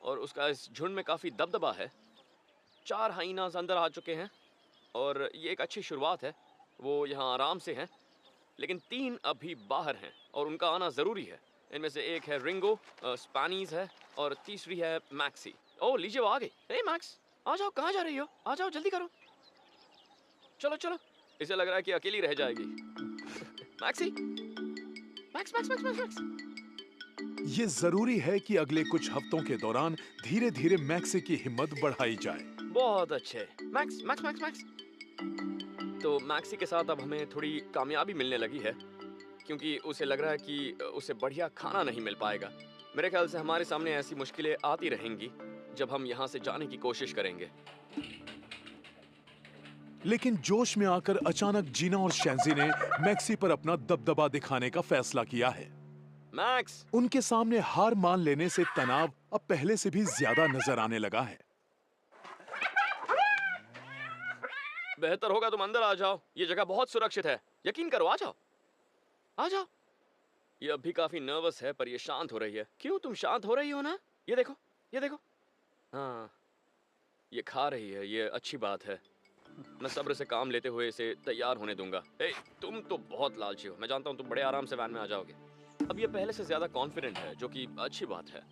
और उसका इस झुंड में काफ़ी दबदबा है। 4 हाइनास अंदर आ चुके हैं और ये एक अच्छी शुरुआत है। वो यहाँ आराम से हैं, लेकिन 3 अभी बाहर हैं और उनका आना ज़रूरी है। इनमें से एक है रिंगो, स्पैनीज है और तीसरी है मैक्सी। ओह, लीजिए वो आ गई। हे मैक्स, आ जाओ, कहाँ जा रही हो? आ जाओ, जल्दी करो। चलो चलो, इसे लग रहा है कि अकेली रह जाएगी। Maxi, max max max max max. ये जरूरी है कि अगले कुछ हफ्तों के दौरान धीरे धीरे मैक्सी की हिम्मत बढ़ाई जाए। बहुत अच्छे। Max max max max. तो मैक्सी के साथ अब हमें थोड़ी कामयाबी मिलने लगी है, क्योंकि उसे लग रहा है कि उसे बढ़िया खाना नहीं मिल पाएगा। मेरे ख्याल से हमारे सामने ऐसी मुश्किलें आती रहेंगी जब हम यहाँ से जाने की कोशिश करेंगे। लेकिन जोश में आकर अचानक जीना और शैंजी ने मैक्सी पर अपना दबदबा दिखाने का फैसला किया है। मैक्स, उनके सामने हार मान लेने से तनाव अब पहले से भी ज्यादा नजर आने लगा है। बेहतर होगा तुम अंदर आ जाओ। ये जगह बहुत सुरक्षित है। यकीन करो, आ जाओ, आ जाओ। ये अब भी काफी नर्वस है, पर ये शांत हो रही है। क्यों, तुम शांत हो रही हो ना? ये देखो, ये देखो। हाँ, ये खा रही है, ये अच्छी बात है। मैं सब्र से काम लेते हुए इसे तैयार होने दूंगा। ए, तुम तो बहुत लालची हो। मैं जानता हूँ तुम बड़े आराम से वैन में आ जाओगे। अब ये पहले से ज्यादा कॉन्फिडेंट है, जो कि अच्छी बात है।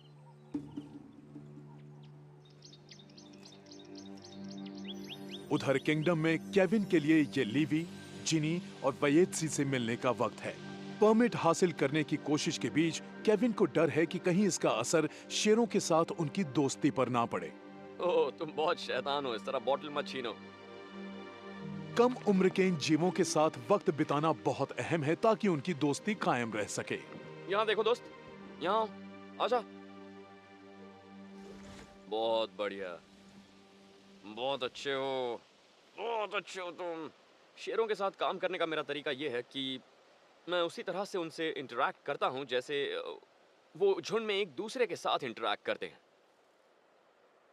उधर किंगडम में केविन के लिए ये लीवी, जिनी और वयेत्सी से मिलने का वक्त है। परमिट हासिल करने की कोशिश के बीच केविन को डर है कि कहीं इसका असर शेरों के साथ उनकी दोस्ती पर ना पड़े। ओह, तुम बहुत शैतान हो। इस तरह बॉटल मत छीनो। कम उम्र के इन जीवों के साथ वक्त बिताना बहुत अहम है, ताकि उनकी दोस्ती कायम रह सके। यहाँ देखो दोस्त, यहाँ आजा। बहुत बढ़िया, बहुत अच्छे हो, बहुत अच्छे हो तुम। शेरों के साथ काम करने का मेरा तरीका ये है कि मैं उसी तरह से उनसे इंटरैक्ट करता हूँ जैसे वो झुंड में एक दूसरे के साथ इंटरैक्ट करते हैं।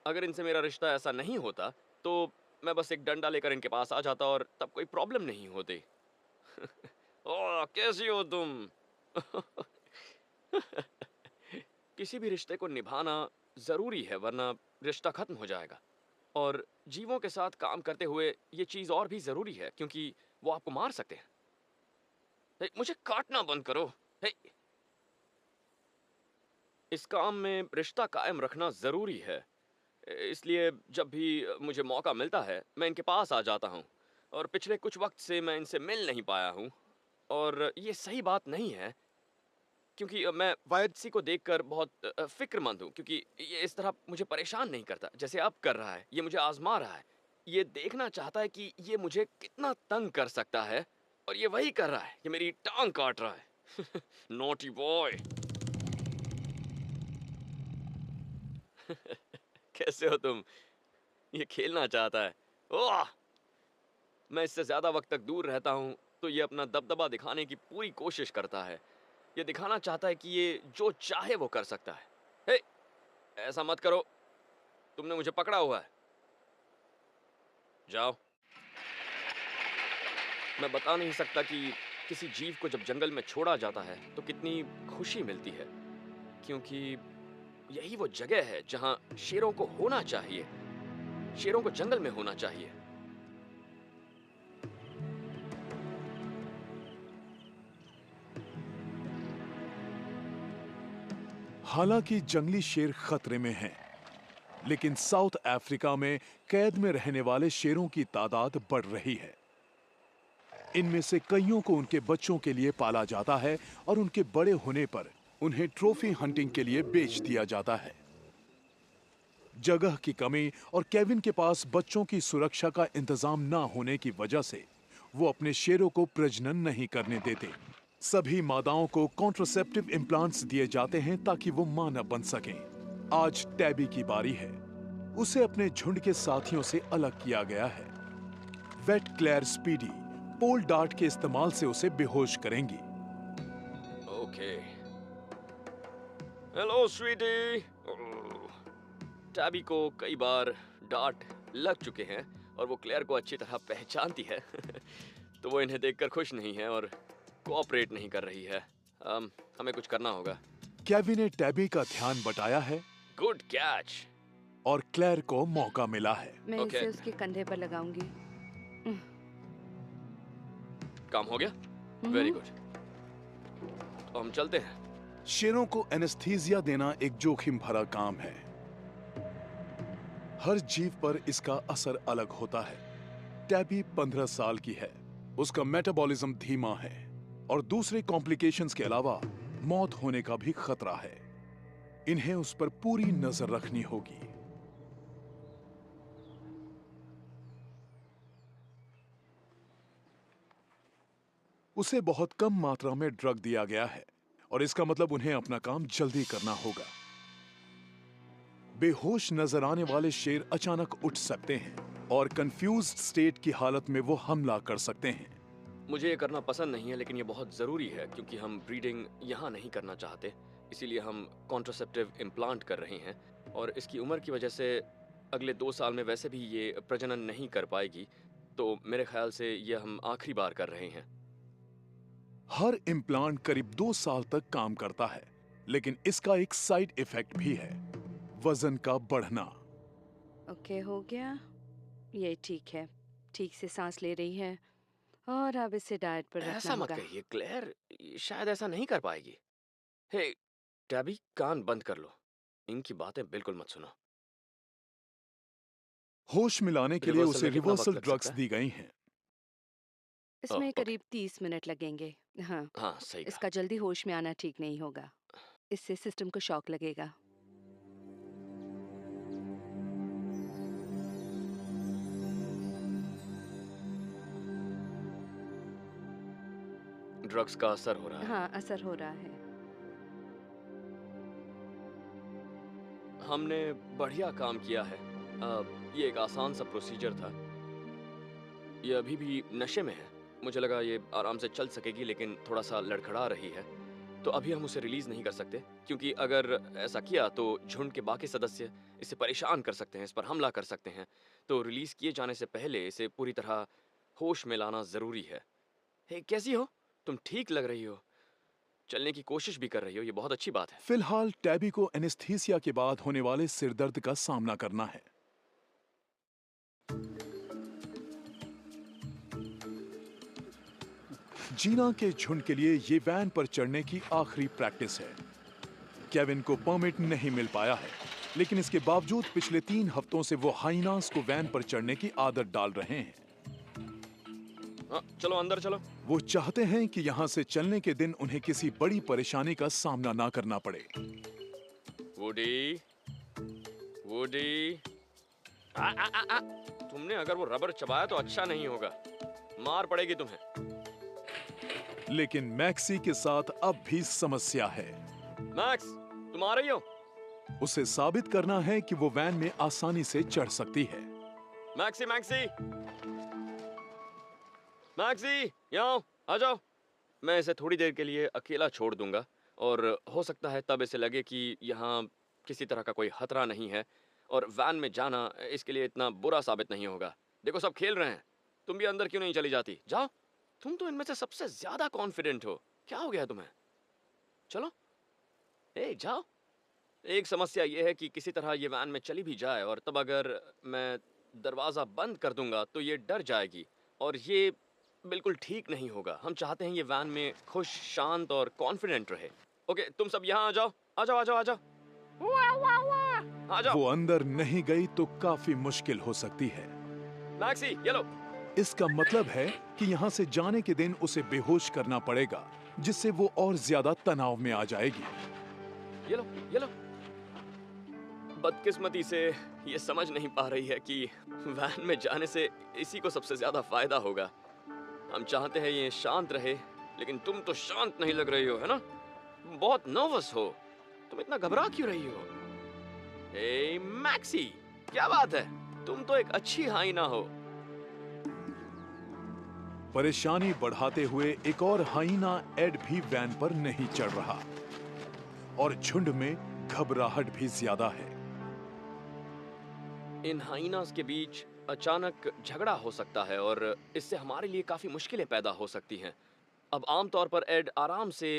अगर इनसे मेरा रिश्ता ऐसा नहीं होता तो मैं बस एक डंडा लेकर इनके पास आ जाता और तब कोई प्रॉब्लम नहीं होती। ओह, कैसी हो तुम? किसी भी रिश्ते को निभाना ज़रूरी है, वरना रिश्ता ख़त्म हो जाएगा। और जीवों के साथ काम करते हुए ये चीज़ और भी ज़रूरी है, क्योंकि वो आपको मार सकते हैं। हे, मुझे काटना बंद करो। हे, इस काम में रिश्ता कायम रखना ज़रूरी है। इसलिए जब भी मुझे मौका मिलता है, मैं इनके पास आ जाता हूँ। और पिछले कुछ वक्त से मैं इनसे मिल नहीं पाया हूँ, और ये सही बात नहीं है, क्योंकि मैं वायदसी को देखकर बहुत फ़िक्रमंद हूँ, क्योंकि ये इस तरह मुझे परेशान नहीं करता जैसे अब कर रहा है। ये मुझे आज़मा रहा है। ये देखना चाहता है कि ये मुझे कितना तंग कर सकता है, और ये वही कर रहा है। ये मेरी टांग काट रहा है। Naughty boy. कैसे हो तुम? ये खेलना चाहता है। ओह! मैं इससे ज़्यादा वक्त तक दूर रहता हूँ तो ये अपना दबदबा दिखाने की पूरी कोशिश करता है। ये दिखाना चाहता है कि ये जो चाहे वो कर सकता है। हे! ऐसा मत करो। तुमने मुझे पकड़ा हुआ है। जाओ। मैं बता नहीं सकता कि किसी जीव को जब जंगल में छोड़ा जाता है तो कितनी खुशी मिलती है, क्योंकि यही वो जगह है जहाँ शेरों को होना चाहिए। शेरों को जंगल में होना चाहिए। हालांकि जंगली शेर खतरे में हैं, लेकिन साउथ अफ्रीका में कैद में रहने वाले शेरों की तादाद बढ़ रही है। इनमें से कईयों को उनके बच्चों के लिए पाला जाता है और उनके बड़े होने पर उन्हें ट्रॉफी हंटिंग के लिए बेच दिया जाता है। जगह की कमी और केविन के पास बच्चों की सुरक्षा का इंतजाम ना होने की वजह से वो अपने शेरों को प्रजनन नहीं करने देते। सभी मादाओं को कॉन्ट्रासेप्टिव इम्प्लांट्स दिए जाते हैं ताकि वो मां न बन सकें। आज टैबी की बारी है। उसे अपने झुंड के साथियों से अलग किया गया है। वेट क्लेयर स्पीडी पोल डार्ट के इस्तेमाल से उसे बेहोश करेंगी। ओके। हेलो स्वीटी। टैबी को कई बार डार्ट लग चुके हैं और वो क्लेयर को अच्छी तरह पहचानती है। तो वो इन्हें देखकर खुश नहीं है और कोऑपरेट नहीं कर रही है। हमें कुछ करना होगा। केविन ने टैबी का ध्यान बटाया है गुड कैच। और क्लेयर को मौका मिला है। मैं Okay. इसे उसके कंधे पर लगाऊंगी। काम हो गया? Very good. तो हम चलते हैं। शेरों को एनेस्थीसिया देना एक जोखिम भरा काम है। हर जीव पर इसका असर अलग होता है। टैबी 15 साल की है। उसका मेटाबॉलिज्म धीमा है और दूसरे कॉम्प्लिकेशंस के अलावा मौत होने का भी खतरा है। इन्हें उस पर पूरी नजर रखनी होगी। उसे बहुत कम मात्रा में ड्रग दिया गया है और इसका मतलब उन्हें अपना काम जल्दी करना होगा। बेहोश नजर आने वाले शेर अचानक उठ सकते हैं और कंफ्यूज्ड स्टेट की हालत में वो हमला कर सकते हैं। मुझे ये करना पसंद नहीं है, लेकिन ये बहुत ज़रूरी है क्योंकि हम ब्रीडिंग यहाँ नहीं करना चाहते। इसीलिए हम कॉन्ट्रासेप्टिव इम्प्लांट कर रहे हैं और इसकी उम्र की वजह से अगले 2 साल में वैसे भी ये प्रजनन नहीं कर पाएगी। तो मेरे ख्याल से ये हम आखिरी बार कर रहे हैं। हर इम्प्लांट करीब 2 साल तक काम करता है, लेकिन इसका एक साइड इफेक्ट भी है, वजन का बढ़ना। ओके, हो गया। ये ठीक है। ठीक से सांस ले रही है और अब इसे डाइट पर रखना ऐसा मत होगा। कहिए क्लेयर, शायद ऐसा नहीं कर पाएगी। हे टैबी, कान बंद कर लो। इनकी बातें बिल्कुल मत सुनो। होश मिलाने के लिए रिवर्सल उसे में कितना वक्त रिवर्सल लग ड्रग्स सकता है? दी गई हैं। इसमें ओके। करीब 30 मिनट लगेंगे। हाँ, हाँ, सही कहा। इसका जल्दी होश में आना ठीक नहीं होगा। इससे सिस्टम को शॉक लगेगा। ड्रग्स का असर हो रहा है। हाँ, असर हो रहा है। हमने बढ़िया काम किया है। ये एक आसान सा प्रोसीजर था। ये अभी भी नशे में है। मुझे लगा ये आराम से चल सकेगी, लेकिन थोड़ा सा लड़खड़ा रही है। तो अभी हम उसे रिलीज नहीं कर सकते, क्योंकि अगर ऐसा किया तो झुंड के बाकी सदस्य इसे परेशान कर सकते हैं, इस पर हमला कर सकते हैं। तो रिलीज किए जाने से पहले इसे पूरी तरह होश में लाना जरूरी है। हे, कैसी हो तुम? ठीक लग रही हो। चलने की कोशिश भी कर रही हो, ये बहुत अच्छी बात है। फिलहाल टैबी को एनेस्थीसिया के बाद होने वाले सिरदर्द का सामना करना है। जीना के झुंड के लिए ये वैन पर चढ़ने की आखिरी प्रैक्टिस है। केविन को परमिट नहीं मिल पाया है, लेकिन इसके बावजूद पिछले 3 हफ्तों से वो हाइनास को वैन पर चढ़ने की आदत डाल रहे हैं। चलो अंदर चलो। वो चाहते हैं कि यहाँ से चलने के दिन उन्हें किसी बड़ी परेशानी का सामना ना करना पड़े। वुडी, वुडी, तुमने अगर वो रबर चबाया तो अच्छा नहीं होगा, मार पड़ेगी तुम्हें। लेकिन मैक्सी के साथ अब भी समस्या है। मैक्स, तुम आ रही हो? उसे साबित करना है कि वो वैन में आसानी से चढ़ सकती है। मैक्सी, मैक्सी, मैक्सी, यहाँ आ जाओ। मैं इसे थोड़ी देर के लिए अकेला छोड़ दूंगा और हो सकता है तब इसे लगे कि यहाँ किसी तरह का कोई खतरा नहीं है और वैन में जाना इसके लिए इतना बुरा साबित नहीं होगा। देखो सब खेल रहे हैं, तुम भी अंदर क्यों नहीं चली जाती? जाओ, तुम तो इनमें से सबसे ज्यादा कॉन्फिडेंट हो। क्या हो गया तुम्हें? चलो, जाओ। एक समस्या यह है कि किसी तरह ये वैन में चली भी जाए और तब अगर मैं दरवाज़ा बंद कर दूंगा तो ये डर जाएगी और ये बिल्कुल ठीक नहीं होगा। हम चाहते हैं ये वैन में खुश, शांत और कॉन्फिडेंट रहे। ओके, तुम सब यहाँ आ जाओ, आ जाओ, आ जाओ, आ जाओ, आ जाओ। वो अंदर नहीं गई तो काफी मुश्किल हो सकती है। मैक्सी, ये लो। इसका मतलब है कि यहाँ से जाने के दिन उसे बेहोश करना पड़ेगा, जिससे वो और ज्यादा तनाव में आ जाएगी। ये लो, ये लो। बदकिस्मती से ये समझ नहीं पा रही है कि वैन में जाने से इसी को सबसे ज्यादा फायदा होगा। हम चाहते हैं ये शांत रहे, लेकिन तुम तो शांत नहीं लग रही हो, है ना? तुम बहुत नर्वस हो। तुम इतना घबरा क्यों रही हो? ए मैक्सी, क्या बात है? तुम तो एक अच्छी हाइना हो। परेशानी बढ़ाते हुए एक और हाइना एड भी वैन पर नहीं चढ़ रहा और झुंड में घबराहट भी ज्यादा है। इन हाइनास के बीच अचानक झगड़ा हो सकता है और इससे हमारे लिए काफी मुश्किलें पैदा हो सकती हैं। अब आमतौर पर एड आराम से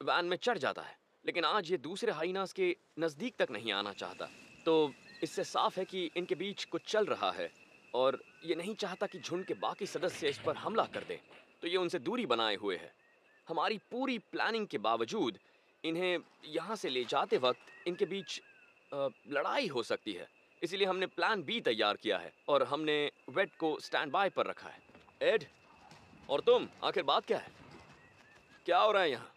वैन में चढ़ जाता है, लेकिन आज ये दूसरे हाइनास के नजदीक तक नहीं आना चाहता। तो इससे साफ है कि इनके बीच कुछ चल रहा है और ये नहीं चाहता कि झुंड के बाकी सदस्य इस पर हमला कर दें। तो ये उनसे दूरी बनाए हुए है। हमारी पूरी प्लानिंग के बावजूद इन्हें यहाँ से ले जाते वक्त इनके बीच लड़ाई हो सकती है। इसीलिए हमने प्लान बी तैयार किया है और हमने वेट को स्टैंड बाय पर रखा है। एड, और तुम, आखिर बात क्या है? क्या हो रहा है यहाँ?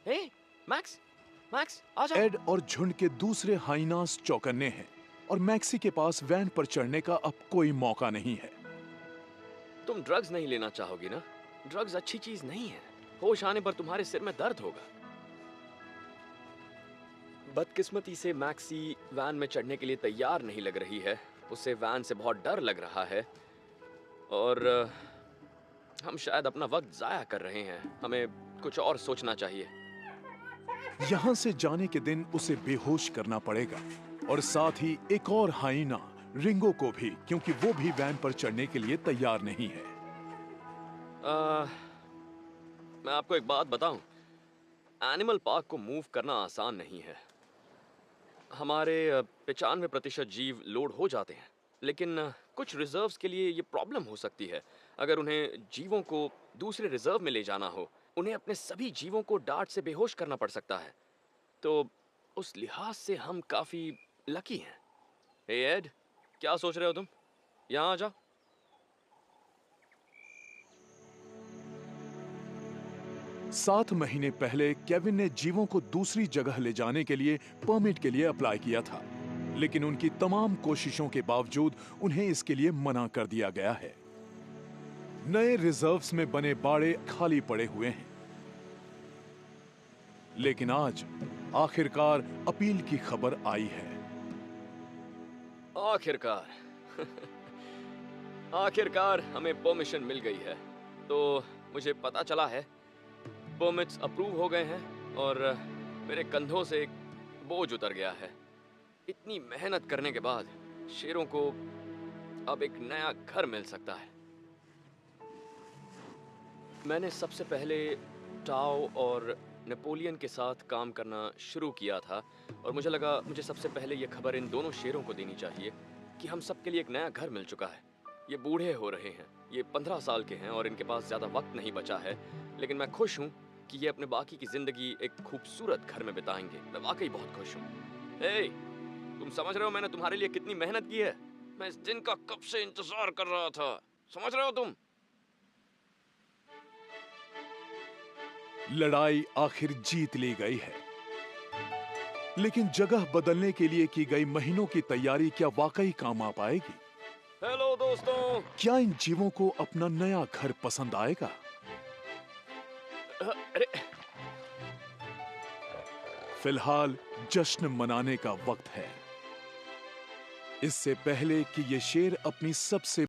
हे, मैक्स, मैक्स, आ जा। एड और झुंड के दूसरे हाइनास चौकन्ने हैं और मैक्सी के पास वैन पर चढ़ने का अब कोई मौका नहीं है। तुम ड्रग्स नहीं लेना चाहोगी ना? ड्रग्स अच्छी चीज नहीं है। होश आने पर तुम्हारे सिर में दर्द होगा। बदकिस्मती से मैक्सी वैन में चढ़ने के लिए तैयार नहीं लग रही है। उसे वैन से बहुत डर लग रहा है और हम शायद अपना वक्त जाया कर रहे हैं। हमें कुछ और सोचना चाहिए। यहाँ से जाने के दिन उसे बेहोश करना पड़ेगा और साथ ही एक और हाइना रिंगो को भी, क्योंकि वो भी वैन पर चढ़ने के लिए तैयार नहीं है। मैं आपको एक बात बताऊं, एनिमल पार्क को मूव करना आसान नहीं है। हमारे 95% जीव लोड हो जाते हैं, लेकिन कुछ रिजर्व्स के लिए ये प्रॉब्लम हो सकती है। अगर उन्हें जीवों को दूसरे रिजर्व में ले जाना हो, उन्हें अपने सभी जीवों को डांट से बेहोश करना पड़ सकता है। तो उस लिहाज से हम काफी लकी हैं। हे एड, क्या सोच रहे हो तुम? यहाँ आ जाओ। 7 महीने पहले केविन ने जीवों को दूसरी जगह ले जाने के लिए परमिट के लिए अप्लाई किया था, लेकिन उनकी तमाम कोशिशों के बावजूद उन्हें इसके लिए मना कर दिया गया है। नए रिजर्व्स में बने बाड़े खाली पड़े हुए हैं, लेकिन आज आखिरकार अपील की खबर आई है। आखिरकार आखिरकार हमें परमिशन मिल गई है। तो मुझे पता चला है परमिट्स अप्रूव हो गए हैं और मेरे कंधों से एक बोझ उतर गया है। इतनी मेहनत करने के बाद शेरों को अब एक नया घर मिल सकता है। मैंने सबसे पहले टाओ और नेपोलियन के साथ काम करना शुरू किया था और मुझे लगा मुझे सबसे पहले ये खबर इन दोनों शेरों को देनी चाहिए कि हम सबके लिए एक नया घर मिल चुका है। ये बूढ़े हो रहे हैं, ये 15 साल के हैं और इनके पास ज़्यादा वक्त नहीं बचा है, लेकिन मैं खुश हूँ कि ये अपने बाकी की ज़िंदगी एक खूबसूरत घर में बिताएंगे। मैं वाकई बहुत खुश हूँ। हे, तुम समझ रहे हो मैंने तुम्हारे लिए कितनी मेहनत की है? मैं इस दिन का कब से इंतजार कर रहा था। समझ रहे हो तुम? लड़ाई आखिर जीत ली गई है, लेकिन जगह बदलने के लिए की गई महीनों की तैयारी क्या वाकई काम आ पाएगी? हेलो दोस्तों। क्या इन जीवों को अपना नया घर पसंद आएगा? अरे, फिलहाल जश्न मनाने का वक्त है। इससे पहले कि ये शेर अपनी सबसे